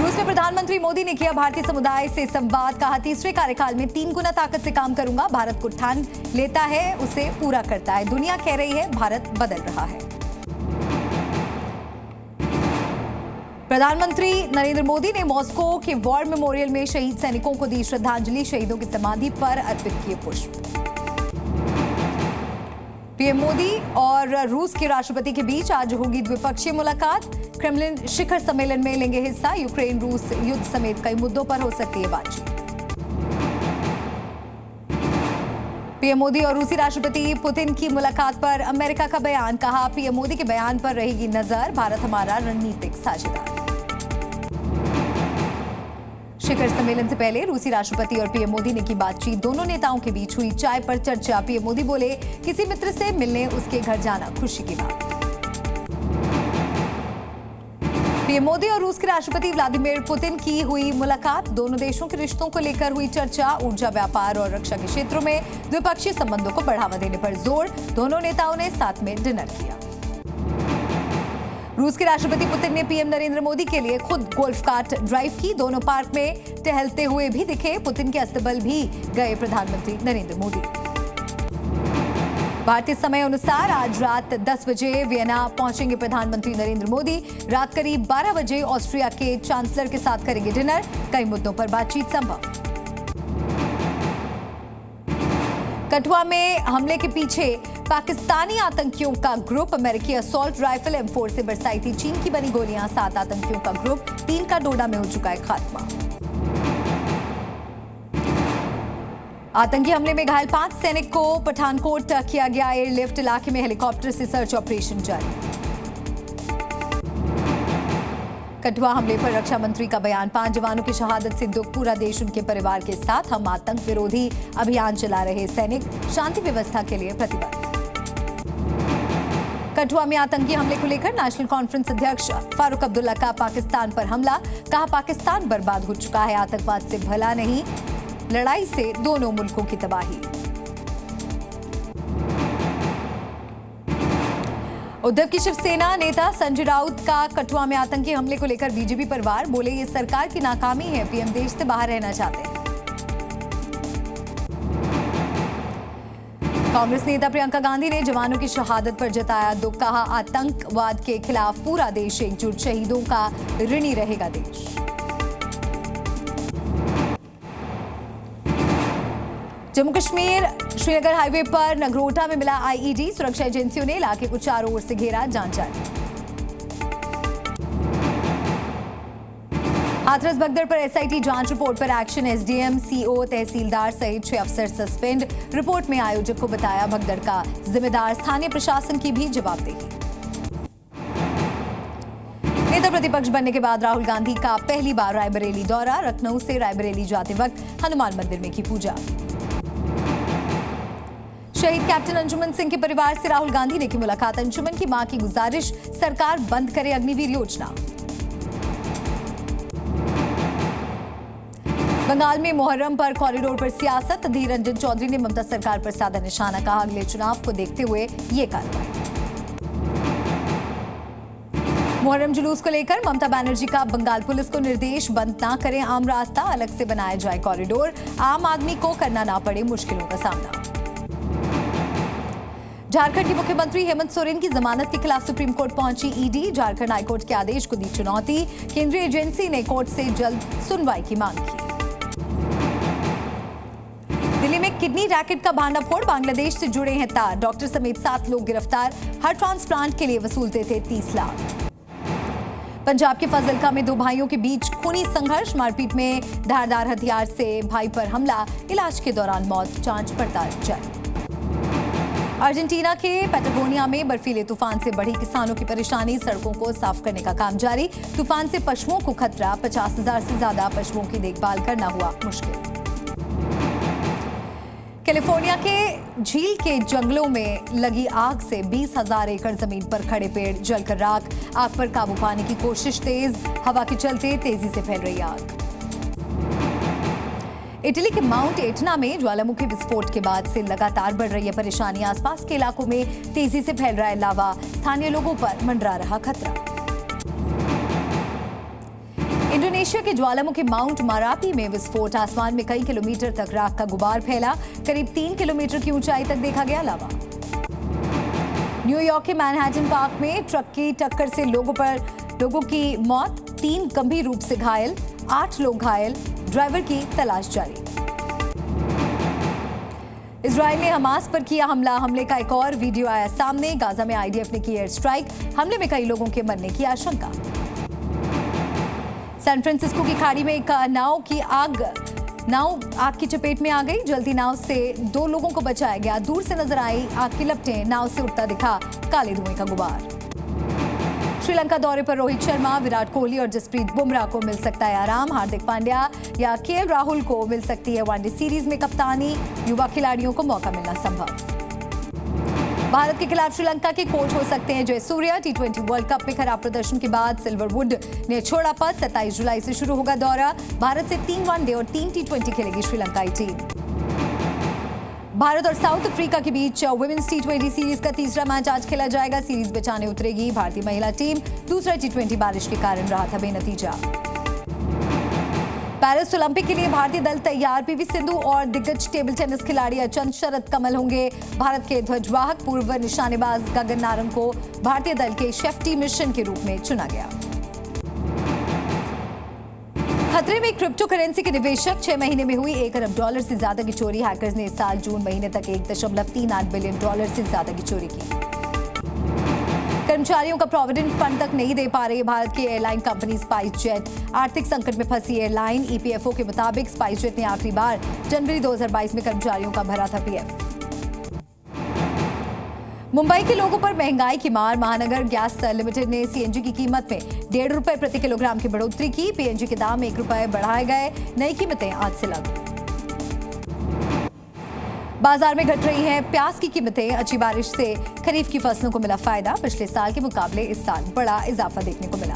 रूस में प्रधानमंत्री मोदी ने किया भारतीय समुदाय से संवाद। कहा, तीसरे कार्यकाल में 3 गुना ताकत से काम करूंगा। भारत को ठान लेता है, उसे पूरा करता है। दुनिया कह रही है भारत बदल रहा है। प्रधानमंत्री नरेंद्र मोदी ने मॉस्को के वॉर मेमोरियल में शहीद सैनिकों को दी श्रद्धांजलि। शहीदों की समाधि पर अर्पित किए पुष्प। पीएम मोदी और रूस के राष्ट्रपति के बीच आज होगी द्विपक्षीय मुलाकात। क्रेमलिन शिखर सम्मेलन में लेंगे हिस्सा। यूक्रेन रूस युद्ध समेत कई मुद्दों पर हो सकती है बातचीत। पीएम मोदी और रूसी राष्ट्रपति पुतिन की मुलाकात पर अमेरिका का बयान। कहा, पीएम मोदी के बयान पर रहेगी नजर। भारत हमारा रणनीतिक साझेदार। शिखर सम्मेलन से पहले रूसी राष्ट्रपति और पीएम मोदी ने की बातचीत। दोनों नेताओं के बीच हुई चाय पर चर्चा। पीएम मोदी बोले, किसी मित्र से मिलने उसके घर जाना खुशी की बात। पीएम मोदी और रूस के राष्ट्रपति व्लादिमीर पुतिन की हुई मुलाकात। दोनों देशों के रिश्तों को लेकर हुई चर्चा। ऊर्जा, व्यापार और रक्षा के क्षेत्रों में द्विपक्षीय संबंधों को बढ़ावा देने पर जोर। दोनों नेताओं ने साथ में डिनर किया। रूस के राष्ट्रपति पुतिन ने पीएम नरेंद्र मोदी के लिए खुद गोल्फ कार्ट ड्राइव की। दोनों पार्क में टहलते हुए भी दिखे। पुतिन के अस्तबल भी गए प्रधानमंत्री नरेंद्र मोदी। भारतीय समय अनुसार आज रात 10 बजे वियना पहुंचेंगे प्रधानमंत्री नरेंद्र मोदी। रात करीब 12 बजे ऑस्ट्रिया के चांसलर के साथ करेंगे डिनर। कई मुद्दों पर बातचीत संभव। कठुआ में हमले के पीछे पाकिस्तानी आतंकियों का ग्रुप। अमेरिकी असॉल्ट राइफल M4 से बरसाई थी चीन की बनी गोलियां। 7 आतंकियों का ग्रुप। 3 का डोडा में हो चुका है खात्मा। आतंकी हमले में घायल 5 सैनिक को पठानकोट किया गया एयरलिफ्ट। इलाके में हेलीकॉप्टर से सर्च ऑपरेशन जारी। कठुआ हमले पर रक्षा मंत्री का बयान। 5 जवानों की शहादत से दुख। पूरा देश उनके परिवार के साथ। हम आतंक विरोधी अभियान चला रहे सैनिक शांति व्यवस्था के लिए प्रतिबद्ध। कठुआ में आतंकी हमले को लेकर नेशनल कॉन्फ्रेंस अध्यक्ष फारूक अब्दुल्ला का पाकिस्तान पर हमला। कहा, पाकिस्तान बर्बाद हो चुका है। आतंकवाद से भला नहीं, लड़ाई से दोनों मुल्कों की तबाही। उद्धव की शिवसेना नेता संजय राउत का कठुआ में आतंकी हमले को लेकर बीजेपी पर वार। बोले, ये सरकार की नाकामी है। पीएम देश से बाहर रहना चाहते हैं। कांग्रेस नेता प्रियंका गांधी ने जवानों की शहादत पर जताया दुख। कहा, आतंकवाद के खिलाफ पूरा देश एकजुट। शहीदों का ऋणी रहेगा देश। जम्मू कश्मीर श्रीनगर हाईवे पर नगरोटा में मिला आईईडी। सुरक्षा एजेंसियों ने इलाके को चारों ओर से घेरा। जांच जारी। हाथरस भगदड़ पर एसआईटी जांच रिपोर्ट पर एक्शन। एसडीएम, सीओ, तहसीलदार सहित 6 अफसर सस्पेंड। रिपोर्ट में आयोजक को बताया भगदड़ का जिम्मेदार। स्थानीय प्रशासन की भी जवाबदेही। नेता प्रतिपक्ष बनने के बाद राहुल गांधी का पहली बार रायबरेली दौरा। लखनऊ से रायबरेली जाते वक्त हनुमान मंदिर में की पूजा। शहीद कैप्टन अंजुमन सिंह के परिवार से राहुल गांधी ने की मुलाकात। अंजुमन की मां की गुजारिश, सरकार बंद करे अग्निवीर योजना। बंगाल में मुहर्रम पर कॉरिडोर पर सियासत। अधीर रंजन चौधरी ने ममता सरकार पर साधा निशाना। कहा, अगले चुनाव को देखते हुए ये कार्रवाई। मुहर्रम जुलूस को लेकर ममता बनर्जी का बंगाल पुलिस को निर्देश। बंद ना करें आम रास्ता, अलग से बनाया जाए कॉरिडोर। आम आदमी को करना ना पड़े मुश्किलों का सामना। झारखंड की मुख्यमंत्री हेमंत सोरेन की जमानत के खिलाफ सुप्रीम कोर्ट पहुंची ईडी। झारखंड हाईकोर्ट के आदेश को दी चुनौती। केंद्रीय एजेंसी ने कोर्ट से जल्द सुनवाई की मांग की। दिल्ली में किडनी रैकेट का भांडाफोड़। बांग्लादेश से जुड़े हैं तार। डॉक्टर समेत 7 लोग गिरफ्तार। हर ट्रांसप्लांट के लिए वसूलते थे 30 लाख। पंजाब के फाजिल्का में 2 भाइयों के बीच खूनी संघर्ष। मारपीट में धारदार हथियार से भाई पर हमला। इलाज के दौरान मौत। जांच पड़ताल जारी। अर्जेंटीना के पैटागोनिया में बर्फीले तूफान से बढ़ी किसानों की परेशानी। सड़कों को साफ करने का काम जारी। तूफान से पशुओं को खतरा। 50,000 से ज्यादा पशुओं की देखभाल करना हुआ मुश्किल। कैलिफोर्निया के झील के जंगलों में लगी आग से 20,000 एकड़ जमीन पर खड़े पेड़ जलकर राख। आग पर काबू पाने की कोशिश तेज। हवा के चलते तेजी से फैल रही आग। इटली के माउंट एटना में ज्वालामुखी विस्फोट के बाद से लगातार बढ़ रही है परेशानी। आसपास के इलाकों में तेजी से फैल रहा है लावा। स्थानीय लोगों पर मंडरा रहा खतरा। इंडोनेशिया के ज्वालामुखी माउंट मरापी में विस्फोट, आसमान में कई किलोमीटर तक राख का गुबार फैला, करीब 3 किलोमीटर की ऊंचाई तक देखा गया लावा। न्यूयॉर्क के मैनहट्टन पार्क में ट्रक की टक्कर से लोगों की मौत, 3 गंभीर रूप से घायल, 8 लोग घायल, ड्राइवर की तलाश जारी। इजराइल ने हमास पर किया हमला, हमले का एक और वीडियो आया सामने। गाजा में आईडीएफ ने की एयर स्ट्राइक, हमले में कई लोगों के मरने की आशंका। सैन फ्रांसिस्को की खाड़ी में एक नाव आग की चपेट में आ गई, जलती नाव से 2 लोगों को बचाया गया। दूर से नजर आई आग की लपटें, नाव से उठता दिखा काले धुएं का गुबार। श्रीलंका दौरे पर रोहित शर्मा, विराट कोहली और जसप्रीत बुमराह को मिल सकता है आराम। हार्दिक पांड्या या केएल राहुल को मिल सकती है वनडे सीरीज में कप्तानी, युवा खिलाड़ियों को मौका मिलना संभव। भारत के खिलाफ श्रीलंका के कोच हो सकते हैं जयसूर्या। टी20 वर्ल्ड कप में खराब प्रदर्शन के बाद सिल्वरवुड ने छोड़ा पद। 27 जुलाई से शुरू होगा दौरा। भारत से 3 वनडे और 3 टी20 खेलेगी श्रीलंकाई टीम। भारत और साउथ अफ्रीका के बीच वुमेन्स टी20 सीरीज का तीसरा मैच आज खेला जाएगा। सीरीज बचाने उतरेगी भारतीय महिला टीम। दूसरा टी20 बारिश के कारण रहा था बेनतीजा। पेरिस ओलंपिक के लिए भारतीय दल तैयार। पीवी सिंधु और दिग्गज टेबल टेनिस खिलाड़ी अचंत शरद कमल होंगे भारत के ध्वजवाहक। पूर्व निशानेबाज गगन नारंग को भारतीय दल के शेफ्टी मिशन के रूप में चुना गया। खतरे में क्रिप्टो करेंसी के निवेशक, 6 महीने में हुई $1 अरब से ज्यादा की चोरी। हैकर्स ने इस साल जून महीने तक $1.38 बिलियन से ज्यादा की चोरी की। कर्मचारियों का प्रोविडेंट फंड तक नहीं दे पा रही भारत की एयरलाइन कंपनी स्पाइस जेट। आर्थिक संकट में फंसी एयरलाइन। ईपीएफओ के मुताबिक स्पाइस जेट ने आखिरी बार जनवरी 2022 में कर्मचारियों का भरा था पीएफ। मुंबई के लोगों पर महंगाई की मार। महानगर गैस लिमिटेड ने सीएनजी की कीमत में ₹1.5 प्रति किलोग्राम की बढ़ोतरी की। पीएनजी के दाम ₹1 बढ़ाए गए। नई कीमतें आज से लागू। बाजार में घट रही हैं प्याज की कीमतें। अच्छी बारिश से खरीफ की फसलों को मिला फायदा। पिछले साल के मुकाबले इस साल बड़ा इजाफा देखने को मिला।